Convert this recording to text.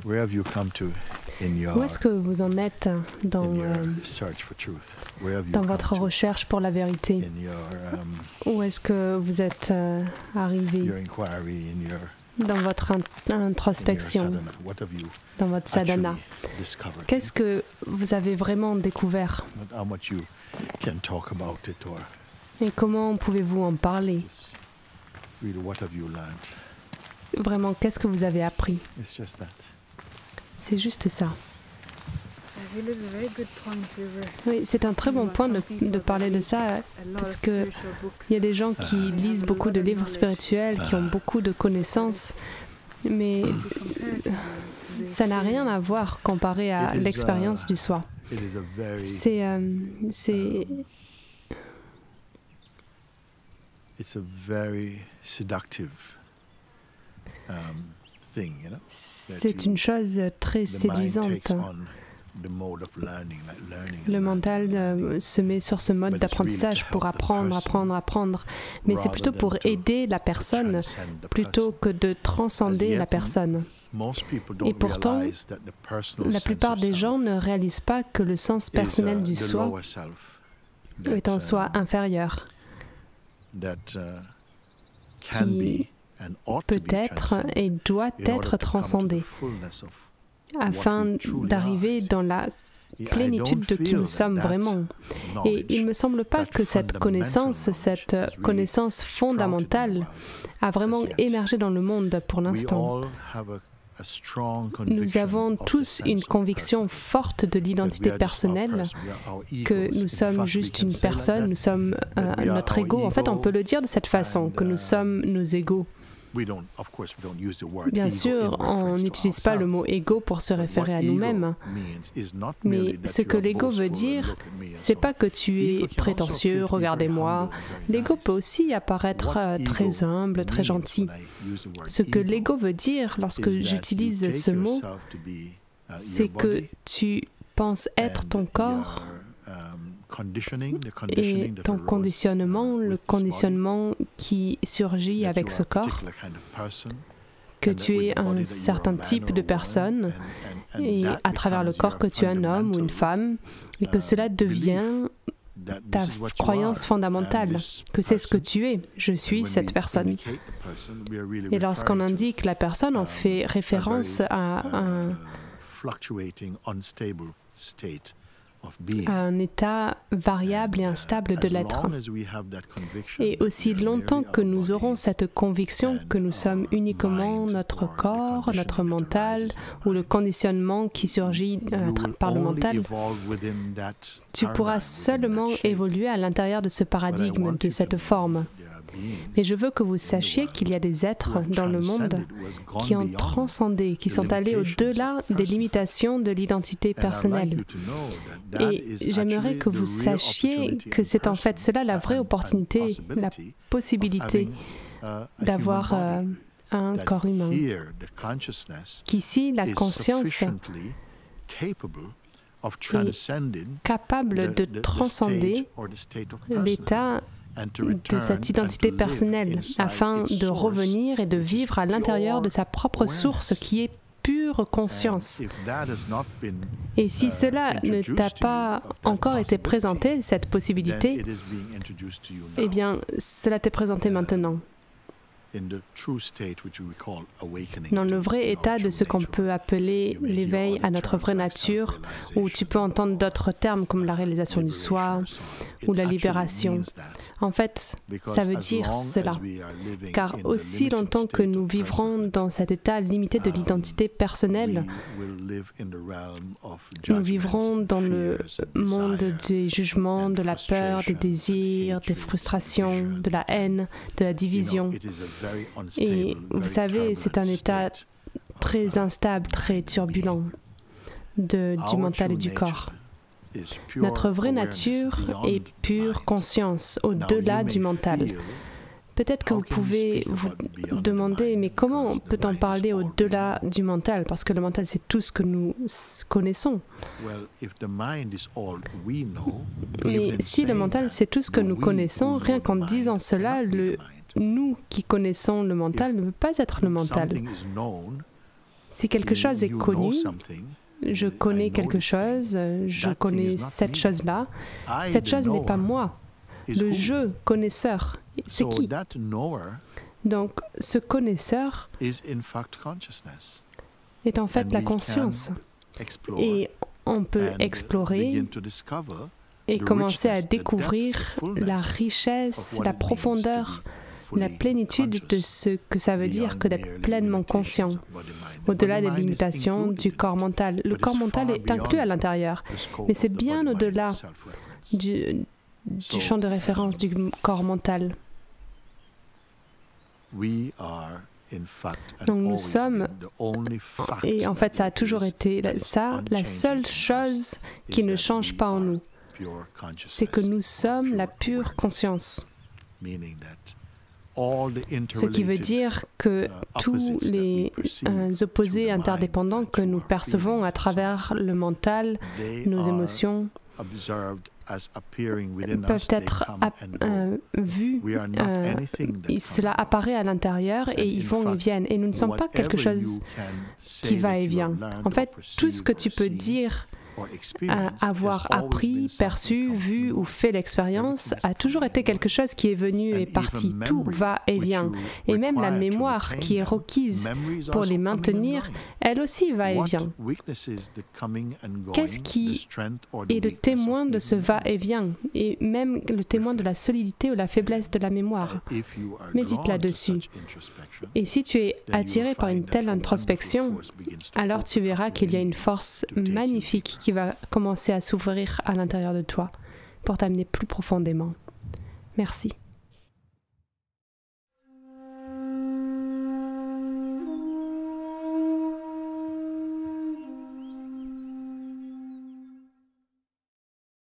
Where have you come to in Où est-ce que vous en êtes dans, your search for truth? Where have you dans come votre to recherche pour la vérité? in your Où est-ce que vous êtes arrivé inquiry, in your dans votre introspection, sadhana? What have you dans votre sadhana? actually discovered? Qu'est-ce que vous avez vraiment découvert? Not how much you can talk about it, or Et comment pouvez-vous en parler? just really what have you learned? Vraiment, qu'est-ce que vous avez appris? It's just that. C'est juste ça. I feel it's a very good point. We were Oui, c'est un très bon point de parler de ça, a lot parce of que spiritual books. il y a des gens qui lisent beaucoup de livres spirituels, qui ont beaucoup de connaissances, mais ça n'a rien à voir comparé à l'expérience du soi. It is a very it's a very seductive thing, you know. C'est une chose très The mind séduisante. takes on the mode of learning, like learning. Le mental se met sur ce mode d'apprentissage pour apprendre, apprendre, apprendre. Mais c'est plutôt pour aider la personne plutôt que de transcender la personne. Et pourtant, la plupart des gens ne réalisent pas que le sens personnel du soi est en soi inférieur, qui peut être et doit être transcendé afin d'arriver dans la plénitude de qui nous sommes vraiment. Et il ne me semble pas que cette connaissance fondamentale a vraiment émergé dans le monde pour l'instant. Nous avons tous une conviction forte de l'identité personnelle, que nous sommes juste une personne, nous sommes notre ego. En fait, on peut le dire de cette façon, que nous sommes nos égos. Bien sûr, on n'utilise pas le mot ego pour se référer à nous-mêmes, mais ce que l'ego veut dire, c'est pas que tu es prétentieux, regardez-moi. L'ego peut aussi apparaître très humble, très gentil. Ce que l'ego veut dire lorsque j'utilise ce mot, c'est que tu penses être ton corps et ton conditionnement, le conditionnement qui surgit avec ce corps, que tu es un certain type de personne et à travers le corps que tu es un homme ou une femme et que cela devient ta croyance fondamentale, que c'est ce que tu es, je suis cette personne. Et lorsqu'on indique la personne, on fait référence à un état variable et instable de l'être. Et aussi longtemps que nous aurons cette conviction que nous sommes uniquement notre corps, notre mental, ou le conditionnement qui surgit par le mental, tu pourras seulement évoluer à l'intérieur de ce paradigme, de cette forme. Mais je veux que vous sachiez qu'il y a des êtres dans le monde qui ont transcendé, qui sont allés au-delà des limitations de l'identité personnelle. Et j'aimerais que vous sachiez que c'est en fait cela la vraie opportunité, la possibilité d'avoir un corps humain. Qu'ici, la conscience est capable de transcender l'état de cette identité personnelle, afin de revenir et de vivre à l'intérieur de sa propre source qui est pure conscience. Et si cela ne t'a pas encore été présenté, cette possibilité, eh bien, cela t'est présenté maintenant. Dans le vrai état de ce qu'on peut appeler l'éveil à notre vraie nature, où tu peux entendre d'autres termes comme la réalisation du soi ou la libération. En fait, ça veut dire cela, car aussi longtemps que nous vivrons dans cet état limité de l'identité personnelle, nous vivrons dans le monde des jugements, de la peur, des désirs, des frustrations, de la haine, de la division. Et vous savez, c'est un état très instable, très turbulent du mental et du corps. Notre vraie nature est pure conscience, au-delà du mental. Peut-être que vous pouvez vous demander, mais comment peut-on parler au-delà du mental? Parce que le mental, c'est tout ce que nous connaissons. Mais si le mental, c'est tout ce que nous connaissons, rien qu'en disant cela, nous qui connaissons le mental ne peut pas être le mental. Si quelque chose est connu, je connais quelque chose, je connais cette chose-là, cette chose n'est pas moi. Le je connaisseur, c'est qui? Donc, ce connaisseur est en fait la conscience. Et on peut explorer et commencer à découvrir la richesse, la profondeur, la plénitude de ce que ça veut dire que d'être pleinement conscient, au-delà des limitations du corps mental. Le corps mental est inclus à l'intérieur, mais c'est bien au-delà du champ de référence du corps mental. Donc nous sommes, et en fait ça a toujours été ça, la seule chose qui ne change pas en nous, c'est que nous sommes la pure conscience. Ce qui veut dire que tous les opposés interdépendants que nous percevons à travers le mental, nos émotions, peuvent être vus, cela apparaît à l'intérieur et ils vont et viennent. Et nous ne sommes pas quelque chose qui va et vient. En fait, tout ce que tu peux dire, avoir appris, perçu, vu ou fait l'expérience a toujours été quelque chose qui est venu et parti. Tout va et vient. Et même la mémoire qui est requise pour les maintenir, elle aussi va et vient. Qu'est-ce qui est le témoin de ce va-et-vient et même le témoin de la solidité ou la faiblesse de la mémoire? Médite là-dessus. Et si tu es attiré par une telle introspection, alors tu verras qu'il y a une force magnifique qui va commencer à s'ouvrir à l'intérieur de toi pour t'amener plus profondément. Merci.